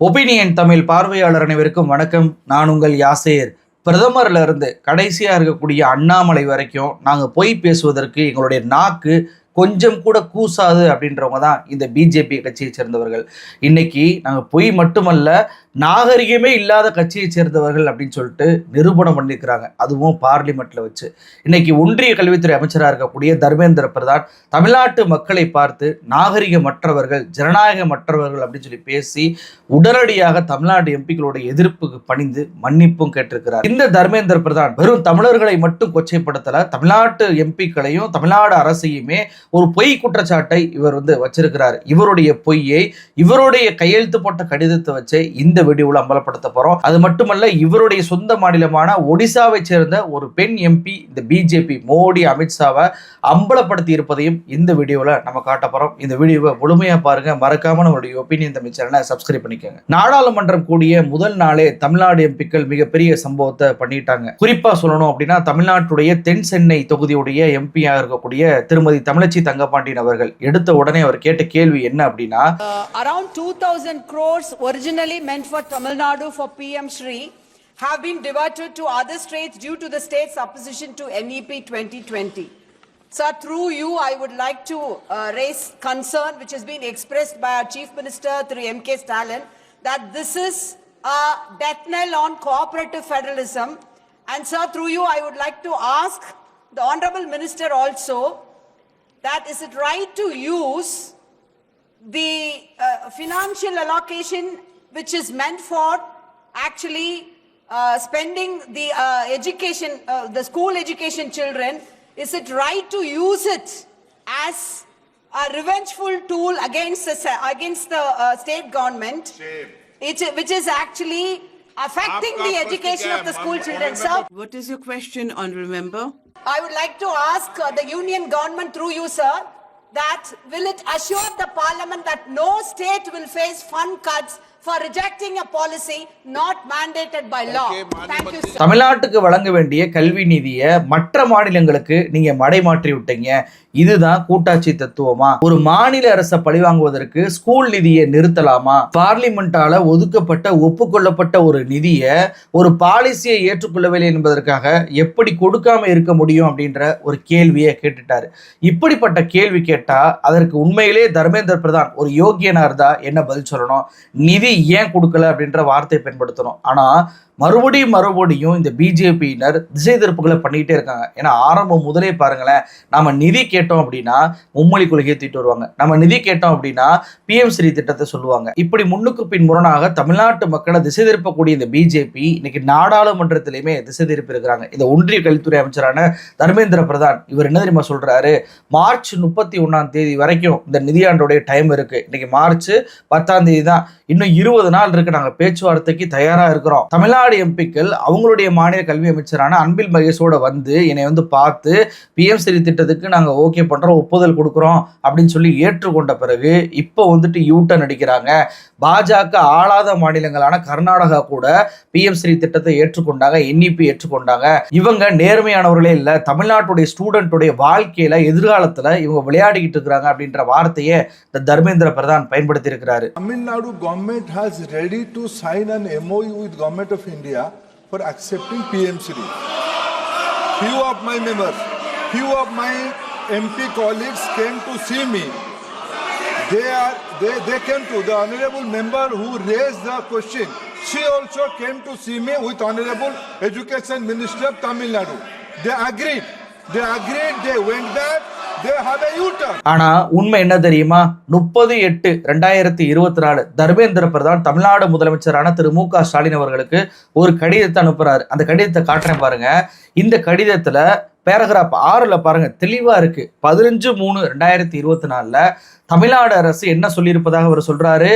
Opinion Tamil பார்வையாளர் அனைவருக்கும் வணக்கம். நான் உங்கள் யாசேர். பிரதமர்ல இருந்து கடைசியா இருக்கக்கூடிய அண்ணாமலை வரைக்கும் நாங்க பொய் பேசுவதற்கு எங்களுடைய நாக்கு கொஞ்சம் கூட கூசாது அப்படின்றவங்க தான் இந்த பிஜேபி கட்சியை சேர்ந்தவர்கள். இன்னைக்கு நாங்கள் பொய் மட்டுமல்ல, நாகரிகமே இல்லாத கட்சியை சேர்ந்தவர்கள் அப்படின்னு சொல்லிட்டு நிரூபணம் பண்ணியிருக்கிறாங்க. அதுவும் பார்லிமெண்ட்ல வச்சு. இன்னைக்கு ஒன்றிய கல்வித்துறை அமைச்சராக இருக்கக்கூடிய தர்மேந்திர பிரதான் தமிழ்நாட்டு மக்களை பார்த்து நாகரிகமற்றவர்கள், ஜனநாயகமற்றவர்கள் அப்படின்னு சொல்லி பேசி உடனடியாக தமிழ்நாடு எம்பிக்களுடைய எதிர்ப்புக்கு பணிந்து மன்னிப்பும் கேட்டிருக்கிறார். இந்த தர்மேந்திர பிரதான் வெறும் தமிழர்களை மட்டும் கொச்சைப்படுத்தல, தமிழ்நாட்டு எம்பிக்களையும் தமிழ்நாடு அரசையுமே ஒரு பொய் குற்றச்சாட்டை இவர் வச்சிருக்கிறார். இவருடைய பொய்யை, இவருடைய கையெழுத்து போட்ட கடிதத்தை வச்சு இந்த வீடியோவில் அம்பலப்படுத்த போறோம். அது மட்டுமல்ல, இவருடைய சொந்த மாநிலமான ஒடிசாவை சேர்ந்த ஒரு பெண் எம்பி இந்த பிஜேபி மோடி அமித்ஷாவை அம்பலப்படுத்தி இருப்பதையும் இந்த வீடியோவில் நம்ம காட்ட போறோம். இந்த வீடியோவை முழுமையா பாருங்க. மறக்காம நம்மளுடைய ஒபினியன் தமிழ் சேனலை சப்ஸ்கிரைப் பண்ணிக்கோங்க. நாடாளுமன்றம் கூடிய முதல் நாளே தமிழ்நாடு எம்பிக்கள் மிகப்பெரிய சம்பவத்தை பண்ணிட்டாங்க. குறிப்பா சொல்லணும் அப்படின்னா, தமிழ்நாட்டுடைய தென் சென்னை தொகுதியுடைய எம்பியாக இருக்கக்கூடிய திருமதி தமிழச்சி தங்கபாண்டியன் அவர்கள் எடுத்த உடனே அவர் கேட்ட கேள்வி என்ன அப்படின்னா, around 2000 crores originally meant for Tamil Nadu for PM Shri have been diverted to other states due to the state's opposition to NEP 2020. So through you, I would like to raise concern which has been expressed by our Chief Minister through MK Stalin, that this is a death knell on cooperative federalism. And sir, through you, I would like to ask the Honorable Minister also, that is it right to use the financial allocation which is meant for actually spending the education, the school education children, is it right to use it as a revengeful tool against the state government, which is actually affecting the education of the school children? Sir, what is your question, honorable member? I would like to ask the union government through you, sir, that will it assure the parliament that no state will face fund cuts for rejecting a policy not mandated by law? Thank you, sir. தமிழ்நாட்டுக்கு வழங்க வேண்டிய கல்வி நிதியை மற்ற மாநிலங்களுக்கு நீங்க மடைமாற்றி விட்டீங்க. இதுதான் கூட்டாட்சி தத்துவமா? ஒரு மாநில அரசை பழிவாங்குவதற்கு ஸ்கூல் நிதியை நிறுத்தலாமா? பார்லிமெண்டால ஒதுக்கப்பட்ட ஒப்புக்கொள்ளப்பட்ட ஒரு நிதியை, ஒரு பாலிசியை ஏற்றுக்கொள்ளவில்லை என்பதற்காக எப்படி கொடுக்காம இருக்க முடியும் அப்படின்ற ஒரு கேள்வியை கேட்டுட்டாரு. இப்படிப்பட்ட கேள்வி கேட்டா அதற்கு உண்மையிலே தர்மேந்திர பிரதான் ஒரு யோகியனா இருந்தா என்ன பதில் சொல்லணும்? நிதி ஏன் கொடுக்கல அப்படின்ற வார்த்தையை பயன்படுத்தணும். ஆனா மறுபடியும் இந்த பிஜேபியினர் திசை திருப்புகளை பண்ணிக்கிட்டே இருக்காங்க. ஏன்னா ஆரம்பம் முதலே பாருங்களேன், நம்ம நிதி கேட்டோம் அப்படின்னா மும்மொழி கொள்கையை தீட்டு வருவாங்க, நம்ம நிதி கேட்டோம் அப்படின்னா பிஎம் ஸ்ரீ திட்டத்தை சொல்லுவாங்க. இப்படி முன்னுக்கு பின் முரணாக தமிழ்நாட்டு மக்களை திசை திருப்பக்கூடிய இந்த பிஜேபி இன்னைக்கு நாடாளுமன்றத்திலையுமே திசை திருப்பி இருக்கிறாங்க. இந்த ஒன்றிய கல்வித்துறை அமைச்சரான தர்மேந்திர பிரதான் இவர் என்ன தெரியுமா சொல்றாரு? மார்ச் 31 வரைக்கும் இந்த நிதியாண்டோடைய டைம் இருக்கு. இன்னைக்கு மார்ச் 10 தான். இன்னும் 20 நாள் இருக்கு. நாங்க பேச்சுவார்த்தைக்கு தயாரா இருக்கிறோம். தமிழ்நாடு எம்பிக்கள் அவங்களுடைய மாநில கல்வி அமைச்சரான அன்பில் மகேஷோட என்னை பார்த்து பிஎம் ஸ்ரீ திட்டத்துக்கு நாங்க ஓகே பண்றோம், ஒப்புதல் கொடுக்குறோம் அப்படின்னு சொல்லி ஏற்றுக்கொண்ட பிறகு இப்போ யூட்டர்ன் அடிக்கிறாங்க. பாஜக ஆளாத மாநிலங்களான கர்நாடகா கூட பிஎம் ஸ்ரீ திட்டத்தை ஏற்றுக்கொண்டாங்க, என்இபி ஏற்றுக்கொண்டாங்க. இவங்க நேர்மையானவர்களே இல்ல, தமிழ்நாட்டுடைய ஸ்டூடெண்ட்டுடைய வாழ்க்கையில எதிர்காலத்துல இவங்க விளையாடிக்கிட்டு இருக்கிறாங்க அப்படின்ற வார்த்தையை இந்த தர்மேந்திர பிரதான் பயன்படுத்தி இருக்கிறாரு. Tamil Nadu government has ready to sign an MOU with government of India for accepting PM Shri. Few of my members, few of my MP colleagues came to see me. They came to the honorable member who raised the question. She also came to see me with honorable Education Minister of Tamil Nadu. They agreed, they went back. ஆனா உண்மை என்ன தெரியுமா? 30/8/2024 தர்மேந்திர பிரதான் தமிழ்நாடு முதலமைச்சரான திரு மு.க. ஸ்டாலின் அவர்களுக்கு ஒரு கடிதத்தை அனுப்புறாரு. அந்த கடிதத்தை காட்டுறேன் பாருங்க. இந்த கடிதத்துல பேராகிராஃப் 6ல பாருங்க, தெளிவா இருக்கு. 15/3/2024 தமிழ்நாடு அரசு என்ன சொல்லியிருப்பதாக அவர் சொல்றாரு?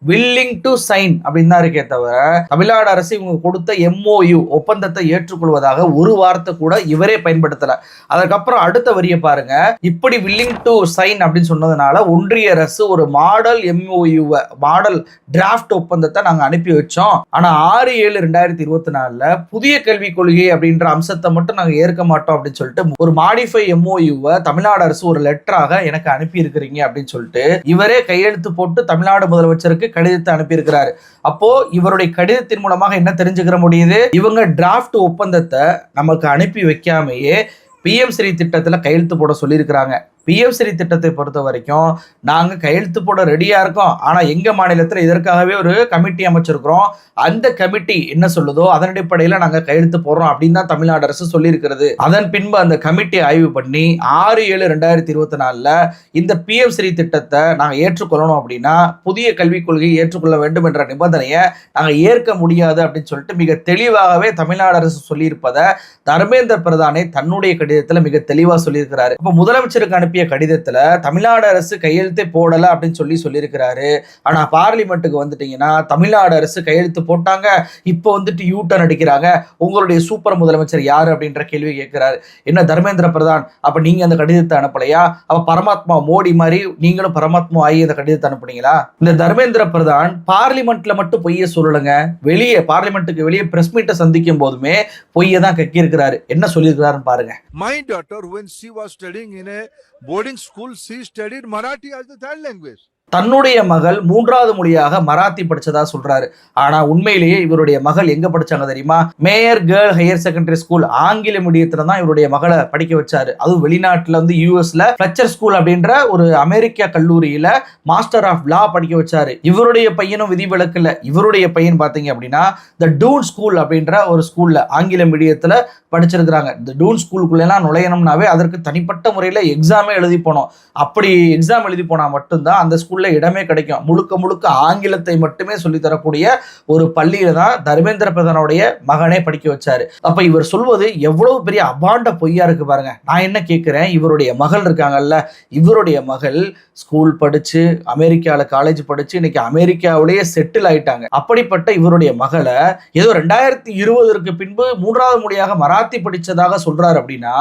வில்லிங் டு சைன் அப்படின்னு தான் இருக்கே தவிர தமிழ்நாடு அரசு இவங்க கொடுத்த MOU ஒப்பந்தத்தை ஏற்றுக்கொள்வதாக ஒரு வார்த்தை கூட இவரே பயன்படுத்தல. அதுக்கப்புறம் அடுத்த வரியை பாருங்க. இப்படி வில்லிங் டு சைன் அப்படின்னு சொன்னதுனால ஒன்றிய அரசு ஒரு மாடல் MOU, மாடல் டிராஃப்ட் ஒப்பந்தத்தை நாங்க அனுப்பி வச்சோம். ஆனா 6/7/2024 புதிய கல்விக் கொள்கை அப்படின்ற அம்சத்தை மட்டும் நாங்க ஏற்க மாட்டோம் அப்படின்னு சொல்லிட்டு ஒரு மாடிஃபை MOU தமிழ்நாடு அரசு ஒரு லெட்டராக எனக்கு அனுப்பி இருக்கிறீங்க அப்படின்னு சொல்லிட்டு இவரே கையெழுத்து போட்டு தமிழ்நாடு முதலமைச்சருக்கு கடிதத்தை அனுப்பியிருக்கிறாரு. அப்போ இவருடைய கடிதத்தின் மூலமாக என்ன தெரிஞ்சுக்கிற முடியுது, இவங்க டிராஃப்ட் ஒப்பந்தத்தை நமக்கு அனுப்பி வைக்காமையே பிஎம் ஸ்ரீ திட்டத்துல கையெழுத்து போட சொல்லியிருக்கிறாங்க. பிஎம் ஸ்ரீ திட்டத்தை பொறுத்த வரைக்கும் நாங்க கையெழுத்து போட ரெடியா இருக்கோம், ஆனா எங்க மாநிலத்தில் இதற்காகவே ஒரு கமிட்டி அமைச்சிருக்கிறோம், அந்த கமிட்டி என்ன சொல்லுதோ அதன் அடிப்படையில நாங்க கையெழுத்து போடுறோம் அப்படின்னு தான் தமிழ்நாடு அரசு சொல்லியிருக்கிறது. அதன் பின்பு அந்த கமிட்டி ஆய்வு பண்ணி 6/7/2024 இந்த பிஎம் ஸ்ரீ திட்டத்தை நாங்க ஏற்றுக்கொள்ளணும் அப்படின்னா புதிய கல்விக் கொள்கையை ஏற்றுக்கொள்ள வேண்டும் என்ற நிபந்தனையை நாங்க ஏற்க முடியாது அப்படின்னு சொல்லிட்டு மிக தெளிவாகவே தமிழ்நாடு அரசு சொல்லியிருப்பதை தர்மேந்திர பிரதானே தன்னுடைய கடிதத்துல மிக தெளிவா சொல்லியிருக்கிறாரு. இப்ப முதலமைச்சருக்கு அனுப்பிய கடிதத்துல தமிழ்நாடு அரசு கையெழுத்தே போடல அப்படின்னு சொல்லியிருக்கிறாரு. ஆனா பார்லிமெண்ட்டுக்கு வந்துட்டீங்கன்னா தமிழ்நாடு அரசு கையெழுத்து போட்டாங்க, இப்போ வந்துட்டு யூ டர்ன் அடிக்கிறாங்க, உங்களுடைய சூப்பர் முதலமைச்சர் யாரு அப்படின்ற கேள்வி கேட்கிறாரு. என்ன தர்மேந்திர பிரதான், அப்ப நீங்க அந்த கடிதத்தை அனுப்பலையா? அப்ப பரமாத்மா மோடி மாதிரி நீங்களும் பரமாத்மா ஆகி அந்த கடிதத்தை அனுப்புனீங்களா? இந்த தர்மேந்திர பிரதான் பார்லிமெண்ட்ல மட்டும் பொய்ய சொல்லலுங்க, வெளியே பார்லிமெண்ட்டுக்கு வெளியே பிரஸ் மீட்டை சந்திக்கும் போதுமே பொய்யை தான் கக்கி இருக்கிறாரு. என்ன சொல்லியிருக்கிறாருன்னு பாருங்க. My daughter, when she was studying in a boarding school, she studied Marathi as the third language. தன்னுடைய மகள் 3வது மொழியாக மராத்தி படிச்சதா சொல்றாரு. ஆனா உண்மையிலேயே இவருடைய மகள் எங்க படிச்சாங்க தெரியுமா? Mayor girl higher secondary school ஆங்கில மீடியத்துல தான் இவருடைய மகளை படிக்க வச்சாரு. அதுவும் வெளிநாட்டுல வந்து யூஎஸ்ல ஃபிளெச்சர் ஸ்கூல் அப்படின்ற ஒரு அமெரிக்கா கல்லூரியில மாஸ்டர் ஆஃப் லா படிக்க வச்சாரு. இவருடைய பையனும் விதிவிலக்கு இல்ல. இவருடைய பையன் பாத்தீங்க அப்படின்னா த டூன் ஸ்கூல் அப்படின்ற ஒரு ஸ்கூல்ல ஆங்கில மீடியத்துல படிச்சிருக்கிறாங்க. இந்த டூன் ஸ்கூலுக்குள்ள எல்லாம் நுழையணும்னாவே அதற்கு தனிப்பட்ட முறையில எக்ஸாமே எழுதி போனோம். அப்படி எக்ஸாம் எழுதி போனா மட்டும்தான் அந்த ஸ்கூல்ல இடமே கிடைக்கும். முழுக்க முழுக்க ஆங்கிலத்தை மட்டுமே சொல்லி தரக்கூடிய ஒரு பள்ளியில தான் தர்மேந்திர பிரதானுடைய மகனே படிக்க வச்சாரு. அப்ப இவர் சொல்வது எவ்வளவு பெரிய அபாண்ட பொய்யா இருக்கு பாருங்க. நான் என்ன கேட்கிறேன், இவருடைய மகள் இருக்காங்கல்ல, இவருடைய மகள் ஸ்கூல் படிச்சு அமெரிக்கால காலேஜ் படிச்சு இன்னைக்கு அமெரிக்காவிலேயே செட்டில் ஆயிட்டாங்க. அப்படிப்பட்ட இவருடைய மகளை ஏதோ 2020 பின்பு 3வது மொழியாக மராத்தி படிச்சதாக சொல்றாரு அப்படின்னா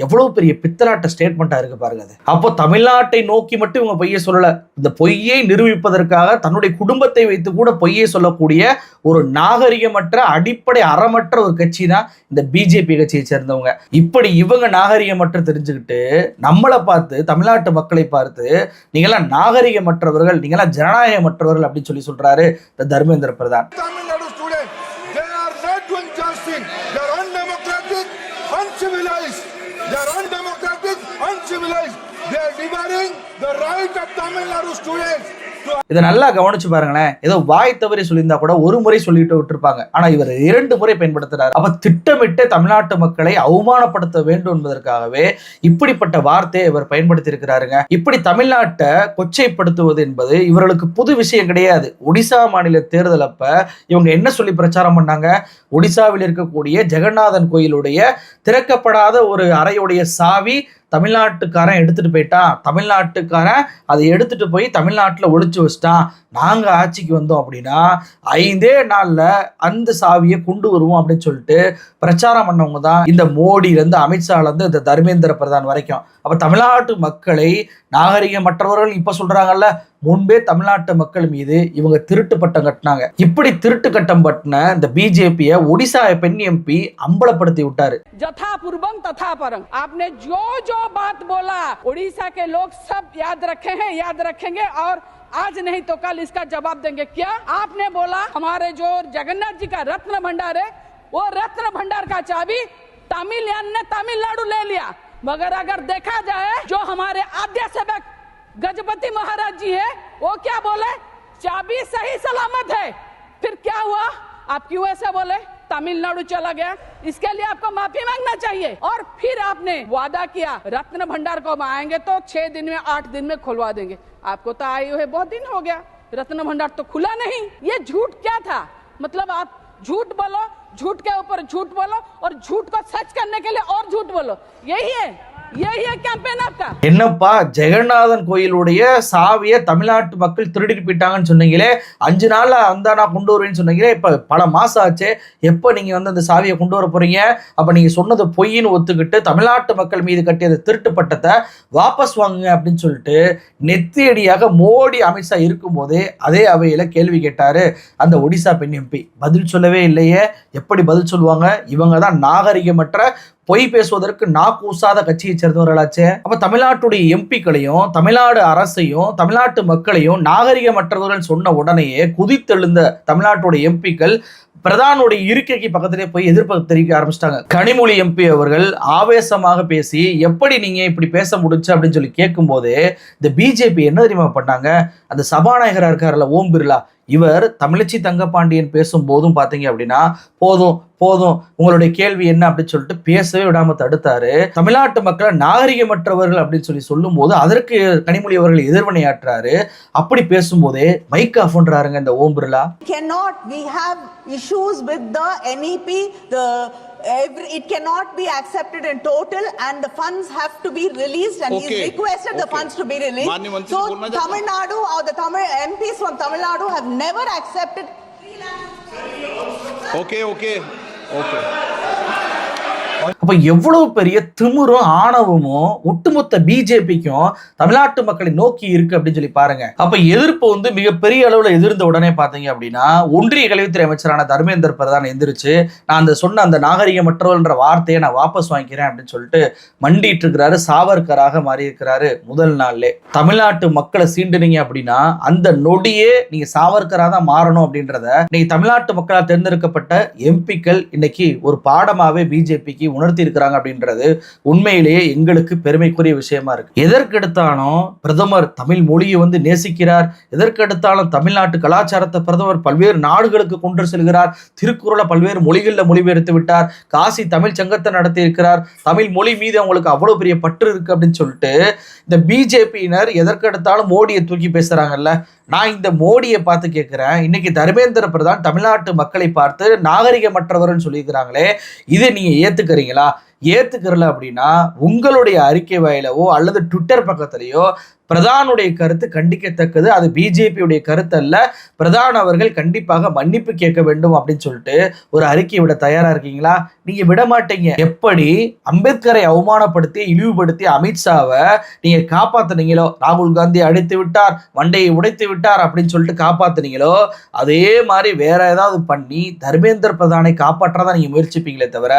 எவ்வளவு பெரிய பித்தலாட்ட ஸ்டேட்மெண்டா இருக்கு பாருங்க. அப்போ தமிழ்நாட்டை நோக்கி மட்டும் இவங்க பொய்யை சொல்லல, இந்த பொய்யை நிரூபிப்பதற்காக தன்னுடைய குடும்பத்தை வைத்து கூட பொய்யை சொல்லக்கூடிய ஒரு நாகரிகமற்ற அடிப்படை அறமற்ற ஒரு கட்சி தான் இந்த பிஜேபி கட்சியை சேர்ந்தவங்க. இப்படி இவங்க நாகரிகமற்ற தெரிஞ்சுக்கிட்டு நம்மளை பார்த்து தமிழ்நாட்டு மக்களை பார்த்து நீங்களாம் நாகரிகமற்றவர்கள், நீங்களாம் ஜனநாயகமற்றவர்கள் அப்படின்னு சொல்றாரு இந்த Dharmendra Pradhan. Tamil Nadu students, they are not doing justice. They are undemocratic, uncivilized. They are undemocratic, uncivilized. They are devouring the right of Tamil Nadu students. இதை நல்லா கவனிச்சு பாருங்களேன். ஏதோ வாய் தவறி சொல்லியிருந்தா கூட ஒரு முறை சொல்லிட்டு விட்டுருப்பாங்க, ஆனா இவர் 2 முறை பயன்படுத்துறாரு. அப்ப திட்டமிட்டு தமிழ்நாட்டு மக்களை அவமானப்படுத்த வேண்டும் என்பதற்காகவே இப்படிப்பட்ட வார்த்தையை இவர் பயன்படுத்தி இருக்கிறாருங்க. இப்படி தமிழ்நாட்டை கொச்சைப்படுத்துவது என்பது இவர்களுக்கு புது விஷயம் கிடையாது. ஒடிசா மாநில தேர்தல் அப்ப இவங்க என்ன சொல்லி பிரச்சாரம் பண்ணாங்க, ஒடிசாவில் இருக்கக்கூடிய ஜெகநாதன் கோயிலுடைய திறக்கப்படாத ஒரு அறையுடைய சாவி தமிழ்நாட்டுக்காரன் எடுத்துட்டு போயிட்டான், தமிழ்நாட்டுக்காரன் அதை எடுத்துட்டு போய் தமிழ்நாட்டில் ஒளிச்சு வச்சிட்டான், நாங்க ஆட்சிக்கு வந்தோம் அப்படின்னா 5 நாள்ல அந்த சாவியை கொண்டு வருவோம் அப்படின்னு சொல்லிட்டு பிரச்சாரம் பண்ணவங்க தான் இந்த மோடியில இருந்து அமித்ஷால இருந்து இந்த தர்மேந்திர பிரதான் வரைக்கும். அப்ப தமிழ்நாட்டு மக்களை நாகரிகமற்றவர்கள் இப்ப சொல்றாங்கல்ல, முன்பே தமிழ்நாட்டு மக்கள் மீது இவங்க திருட்டு பட்டம் கட்டினாங்க. இப்படி திருட்டு கட்டம் பட்டின இந்த பிஜேபியை ஒடிசா பெண் எம்பி அம்பலப்படுத்தி விட்டாரு. जथापूर्वम तथा परम आपने जो जो बात बोला उड़ीसा के लोग सब याद रखे हैं, याद रखेंगे और आज नहीं तो कल इसका जवाब देंगे। क्या आपने बोला हमारे जो जगन्नाथ जी का रत्न भंडार है, वो रत्न भंडार का चाबी तमिलनाडु ने तमिलनाडु ले लिया। मगर अगर देखा जाए जो हमारे आद्य सेवक गजपति महाराज जी है, वो क्या बोले, चाबी सही सलामत है। फिर क्या हुआ, आप क्यों ऐसे बोले, तमिलनाडु चला गया, इसके लिए आपको माफी मांगना चाहिए। और फिर आपने वादा किया रत्न भंडार को आएंगे तो 6 दिन में 8 दिन में खुलवा देंगे। आपको तो आए हुए बहुत दिन हो गया, रत्न भंडार तो खुला नहीं। ये झूठ क्या था, मतलब आप झूठ बोलो, झूठ के ऊपर झूठ बोलो और झूठ को सच करने के लिए और झूठ बोलो, यही है கேம்பெயின் आपका। என்னப்பா ஜெகநாதன் கோயிலுடைய சாவியை தமிழ்நாட்டு மக்கள் திருடிட்டு போயிட்டாங்கன்னு சொன்னீங்களே, 5 நாள்ல அந்த நான் கொண்டு வருவேன்னு சொன்னீங்களே, இப்ப பல மாசம் ஆச்சு, எப்ப நீங்க வந்து அந்த சாவியை கொண்டு வர போறீங்க? அப்ப நீங்க சொன்னது பொய்ன்னு ஒத்துக்கிட்டு தமிழ்நாட்டு மக்கள் மீது கட்டிய அந்த திருட்டு பட்டத்தை வாபஸ் வாங்குங்க அப்படின்னு சொல்லிட்டு நெத்தியடியாக மோடி அமித்ஷா இருக்கும் போதே அதே அவையில கேள்வி கேட்டாரு அந்த ஒடிசா பெண் எம்பி. பதில் சொல்லவே இல்லையே. எப்படி பதில் சொல்லுவாங்க? இவங்க தான் நாகரிகமற்ற பொய் பேசுவதற்கு நாக்கூசாத கட்சியை சேர்ந்தவர்களாச்சே. அப்ப தமிழ்நாட்டுடைய எம்பிக்களையும் தமிழ்நாடு அரசையும் தமிழ்நாட்டு மக்களையும் நாகரிகமற்றவர்கள் சொன்ன உடனேயே குதித்தெழுந்த தமிழ்நாட்டுடைய எம்பிக்கள் பிரதானுடைய இருக்கைக்கு பக்கத்திலே போய் எதிர்ப்பு தெரிவிக்க ஆரம்பிச்சிட்டாங்க. கனிமொழி எம்பி அவர்கள் ஆவேசமாக பேசி எப்படி நீங்க இப்படி பேச முடிச்சு அப்படின்னு சொல்லி கேட்கும் போதே இந்த பிஜேபி என்ன தெரியுமா பண்ணாங்க, அந்த சபாநாயகரா இருக்காருல்ல ஓம் பிர்லா, இவர் தமிழச்சி தங்கப்பாண்டியன் பேசும் போதும் பாத்தீங்க அப்படின்னா போதும் போதும் உங்களுடைய கேள்வி என்ன அப்படின்னு சொல்லிட்டு பேசவே விடாம தடுத்தாரு. தமிழ்நாட்டு மக்களை நாகரிகமற்றவர்கள் அப்படின்னு சொல்லி சொல்லும் போது அதற்கு கனிமொழி அவர்கள் எதிர்வினையாற்றாரு. அப்படி பேசும்போதே மைக் ஆஃப் பண்றாருங்க இந்த Om Birla. We have issues with the NEP, it cannot be accepted in total and the funds have to be released and he's requested the funds to be released. So Tamil Nadu or the Tamil MPs from Tamil Nadu have never accepted 3 lakhs. அப்ப எவ்வளவு பெரிய திமிரும் ஆணவமும் ஒட்டுமொத்த பிஜேபிக்கும் தமிழ்நாட்டு மக்களை நோக்கி இருக்கு அப்படின்னு சொல்லி பாருங்க. அப்ப எதிர்ப்பு வந்து மிகப்பெரிய அளவுல எதிர்ந்த உடனே பாத்தீங்க அப்படின்னா ஒன்றிய கல்வித்துறை அமைச்சரான தர்மேந்திர பிரதான் எந்திரிச்சு நான் அந்த சொன்ன அந்த நாகரிகமற்றவர்ன்ற வார்த்தையை நான் வாபஸ் வாங்கிக்கிறேன் அப்படின்னு சொல்லிட்டு மண்டிட்டு இருக்கிறாரு. சாவர்கராக மாறி இருக்கிறாரு முதல் நாள்லே. தமிழ்நாட்டு மக்களை சீண்டுனீங்க அப்படின்னா அந்த நொடியே நீங்க சாவர்கரா தான் மாறணும் அப்படின்றத இன்னைக்கு தமிழ்நாட்டு மக்களால் தேர்ந்தெடுக்கப்பட்ட எம்பிக்கள் இன்னைக்கு ஒரு பாடமாவே பிஜேபிக்கு உணர்த்தி இருக்கிறாங்க அப்படின்றது உண்மையிலேயே எங்களுக்கு பெருமைக்குரிய விஷயமா இருக்கு. எதற்கெடுத்தாலும் பிரதமர் தமிழ் மொழியை வந்து நேசிக்கிறார். எதற்கெடுத்தாலும் தமிழ்நாட்டு கலாச்சாரத்தை பிரதமர் பல்வேறு நாடுகளுக்கு கொண்டு செல்கிறார். திருக்குறளை பல்வேறு மொழிகளில் மொழிபெயர்த்து விட்டார். காசி தமிழ் சங்கத்தை நடத்தி இருக்கிறார். தமிழ் மொழி மீது அவங்களுக்கு அவ்வளவு பெரிய பற்று இருக்கு அப்படின்னு சொல்லிட்டு இந்த பிஜேபியினர் எதற்கெடுத்தாலும் மோடியை தூக்கி பேசுறாங்கல்ல. நான் இந்த மோடியை பார்த்து கேட்கிறேன், இன்னைக்கு தர்மேந்திர பிரதான் தமிழ்நாட்டு மக்களை பார்த்து நாகரிகமற்றவர்னு சொல்லியிருக்கிறாங்களே, இதை நீங்க ஏத்துக்கிறீங்களா? ஏத்துக்கிறல அப்படின்னா உங்களுடைய அறிக்கை வாயிலவோ அல்லது ட்விட்டர் பக்கத்திலேயோ பிரதானுடைய கருத்து கண்டிக்கத்தக்கது. அது பிஜேபியுடைய கருத்து அல்ல. பிரதான் அவர்கள் கண்டிப்பாக மன்னிப்பு கேட்க வேண்டும் அப்படின்னு சொல்லிட்டு ஒரு அறிக்கை விட தயாரா இருக்கீங்களா? நீங்க விட மாட்டீங்க. எப்படி அம்பேத்கரை அவமானப்படுத்தி இழிவுபடுத்தி அமித்ஷாவை நீங்க காப்பாத்துனீங்களோ, ராகுல் காந்தி அடித்து விட்டார், மண்டையை உடைத்து விட்டார் அப்படின்னு சொல்லிட்டு காப்பாத்துனீங்களோ, அதே மாதிரி வேற ஏதாவது பண்ணி தர்மேந்திர பிரதானை காப்பாற்றதான் நீங்க முயற்சிப்பீங்களே தவிர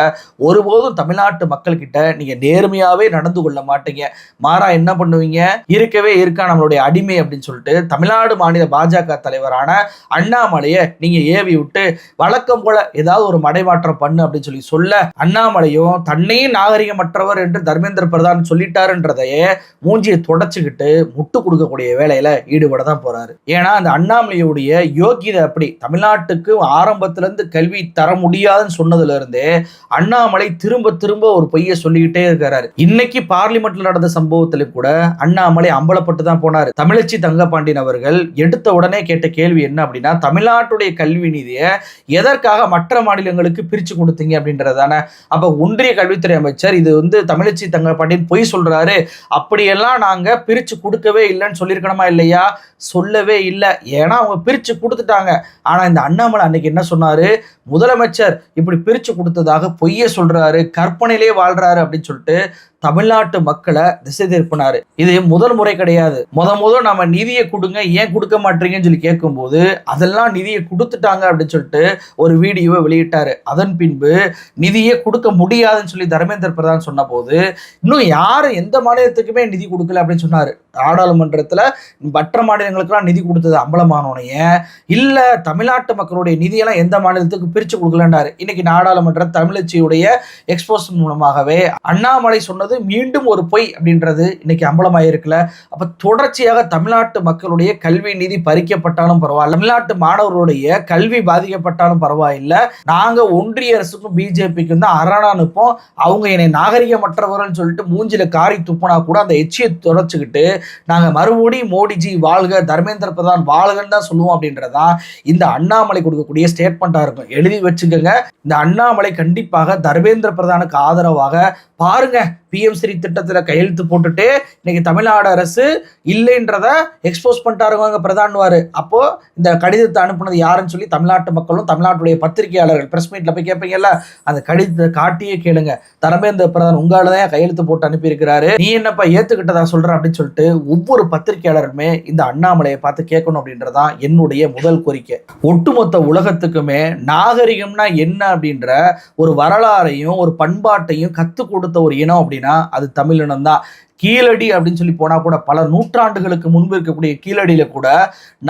ஒருபோதும் தமிழ்நாட்டு மக்கள் கிட்ட நீங்க நேர்மையாவே நடந்து கொள்ள மாட்டீங்க. மாறா என்ன பண்ணுவீங்க? இருக்கா நம்மளுடைய அடிமை அப்படின்னு சொல்லிட்டு தமிழ்நாடு மாநில பாஜக தலைவரான அண்ணாமலையை நீங்க ஏவி விட்டு வழக்கம் போல ஏதாவது ஒரு மடைமாற்றம் பண்ணு அப்படின்னு சொல்லி சொல்ல அண்ணாமலையும் தன்னையும் நாகரிகமற்றவர் என்று தர்மேந்திர பிரதான் சொல்லிட்டாருன்றதையே மூஞ்சியை தொடச்சுக்கிட்டு முட்டு கொடுக்கக்கூடிய வேலையில ஈடுபட தான் போறாரு. ஏன்னா அந்த அண்ணாமலையுடைய யோகிதை அப்படி. தமிழ்நாட்டுக்கு ஆரம்பத்துல இருந்து கல்வி தர முடியாதுன்னு சொன்னதுல இருந்தே அண்ணாமலை திரும்ப திரும்ப ஒரு பொய்யை சொல்லிக்கிட்டே இருக்கிறாரு. இன்னைக்கு பார்லிமெண்ட்ல நடந்த சம்பவத்துல கூட அண்ணாமலை அம்பலப்பட்டு தான் போனாரு. தமிழச்சி தங்கப்பாண்டியன் அவர்கள் எடுத்த உடனே கேட்ட கேள்வி என்ன அப்படின்னா, தமிழ்நாட்டுடைய கல்வி நிதியை எதற்காக மற்ற மாநிலங்களுக்கு பிரிச்சு கொடுத்தீங்க அப்படின்றதான. அப்ப ஒன்றிய கல்வித்துறை அமைச்சர் இது வந்து தமிழச்சி தங்கப்பாண்டியன் பொய் சொல்றாரு, அப்படியெல்லாம் நாங்க பிரிச்சு கொடுக்கவே இல்லைன்னு சொல்லியிருக்கணுமா இல்லையா? சொல்லவே இல்லை. ஏன்னா அவங்க பிரிச்சு கொடுத்துட்டாங்க. ஆனா இந்த அண்ணாமலை அன்னைக்கு என்ன சொன்னாரு, முதலமைச்சர் இப்படி பிரிச்சு கொடுத்ததாக பொய்ய சொல்றாரு, கற்பனையிலே வாழ்றாரு அப்படின்னு சொல்லிட்டு தமிழ்நாட்டு மக்களை திசை திருப்பினாரு. இது முதல் முறை கிடையாது. முதல் நம்ம நிதியை கொடுங்க, ஏன் கொடுக்க மாட்டீங்கன்னு சொல்லி கேட்கும்போது அதெல்லாம் நிதியை கொடுத்துட்டாங்க அப்படின்னு சொல்லிட்டு ஒரு வீடியோவை வெளியிட்டாரு. அதன் பின்பு நிதியை கொடுக்க முடியாதுன்னு சொல்லி தர்மேந்திர பிரதான் சொன்ன போது இன்னும் யாரும் எந்த மாநிலத்துக்குமே நிதி கொடுக்கல அப்படின்னு சொன்னாரு. நாடாளுமன்றத்துல மற்ற மாநிலங்களுக்கெல்லாம் நிதி கொடுத்தது அம்பலமானோனைய இல்ல, தமிழ்நாட்டு மக்களுடைய நிதியெல்லாம் எந்த மாநிலத்துக்கு பிரிச்சு கொடுக்கலன்றாரு. இன்னைக்கு நாடாளுமன்ற தமிழச்சியுடைய எக்ஸ்போஸ் மூலமாகவே அண்ணாமலை சொன்னது மீண்டும் ஒரு பொய் அப்படின்றது இன்னைக்கு அம்பலமாயிருக்குல. அப்ப தொடர்ச்சியாக தமிழ்நாட்டு மக்களுடைய கல்வி நிதி பறிக்கப்பட்டாலும் பரவாயில்ல, தமிழ்நாட்டு மாணவர்களுடைய கல்வி பாதிக்கப்பட்டாலும் பரவாயில்ல, நாங்க ஒன்றிய அரசுக்கும் பிஜேபிக்கும் தான் அரணா நிற்போம். அவங்க என்னை நாகரிகமற்றவர்கள் சொல்லிட்டு மூஞ்சில காரி துப்புனா கூட அந்த எச்சியை தொடச்சுக்கிட்டு நாங்க மறுபடியும் மோடிஜி வாழ்க, தர்மேந்திர பிரதான் வாழ்கன்னு தான் சொல்லுவோம் அப்படின்றதான் இந்த அண்ணாமலை கொடுக்கக்கூடிய ஸ்டேட்மெண்டா இருக்கும். எழுதி வச்சுக்கோங்க. இந்த அண்ணாமலை கண்டிப்பாக தர்மேந்திர பிரதானுக்கு ஆதரவாக பாருங்க பிஎம் ஸ்ரீ திட்டத்தில் கையெழுத்து போட்டுட்டு இன்னைக்கு தமிழ்நாடு அரசு இல்லைன்றத எக்ஸ்போஸ் பண்ணிட்டாருங்க பிரதான்வாரு. அப்போ இந்த கடிதத்தை அனுப்புனது யாருன்னு சொல்லி தமிழ்நாட்டு மக்களும் தமிழ்நாட்டுடைய பத்திரிகையாளர்கள் பிரஸ் மீட்ல போய் கேட்பீங்கல்ல, அந்த கடிதத்தை காட்டியே கேளுங்க. தர்மேந்திர பிரதான் உங்களாலதான் கையெழுத்து போட்டு அனுப்பியிருக்கிறாரு, நீ என்னப்பா ஏத்துக்கிட்டதா சொல்ற அப்படின்னு சொல்லிட்டு ஒவ்வொரு பத்திரிகையாளருமே இந்த அண்ணாமலையை பார்த்து கேட்கணும் அப்படின்றதான் என்னுடைய முதல் கோரிக்கை. ஒட்டுமொத்த உலகத்துக்குமே நாகரிகம்னா என்ன அப்படின்ற ஒரு வரலாறையும் ஒரு பண்பாட்டையும் கற்றுக் கொடுத்த ஒரு இனம் அப்படின்னா அது தமிழினம் தான். கீழடி அப்படின்னு சொல்லி போனா கூட பல நூற்றாண்டுகளுக்கு முன்பு இருக்கக்கூடிய கீழடியில கூட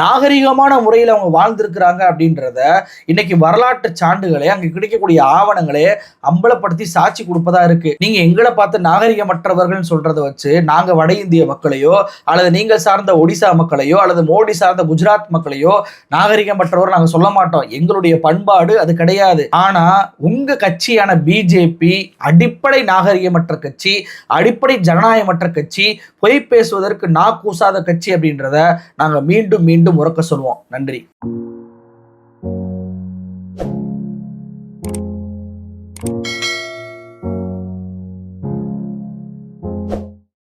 நாகரிகமான முறையில் அவங்க வாழ்ந்திருக்கிறாங்க அப்படின்றத இன்னைக்கு வரலாற்று சான்றுகளே அங்க கிடைக்கக்கூடிய ஆவணங்களே அம்பலப்படுத்தி சாட்சி கொடுப்பதா இருக்கு. நீங்க எங்களை பார்த்து நாகரிகமற்றவர்கள் சொல்றதை வச்சு நாங்க வட இந்திய மக்களையோ அல்லது நீங்கள் சார்ந்த ஒடிசா மக்களையோ அல்லது மோடி சார்ந்த குஜராத் மக்களையோ நாகரிகமற்றவர் நாங்க சொல்ல மாட்டோம். எங்களுடைய பண்பாடு அது கிடையாது. ஆனா உங்க கட்சியான பிஜேபி அடிப்படை நாகரிகமற்ற கட்சி, அடிப்படை ஜனநாயகமற்ற கட்சி, பொய் பேசுவதற்கு கூசாத கட்சி அப்படின்றத நாங்க மீண்டும் மீண்டும் உரக்க சொல்வோம். நன்றி.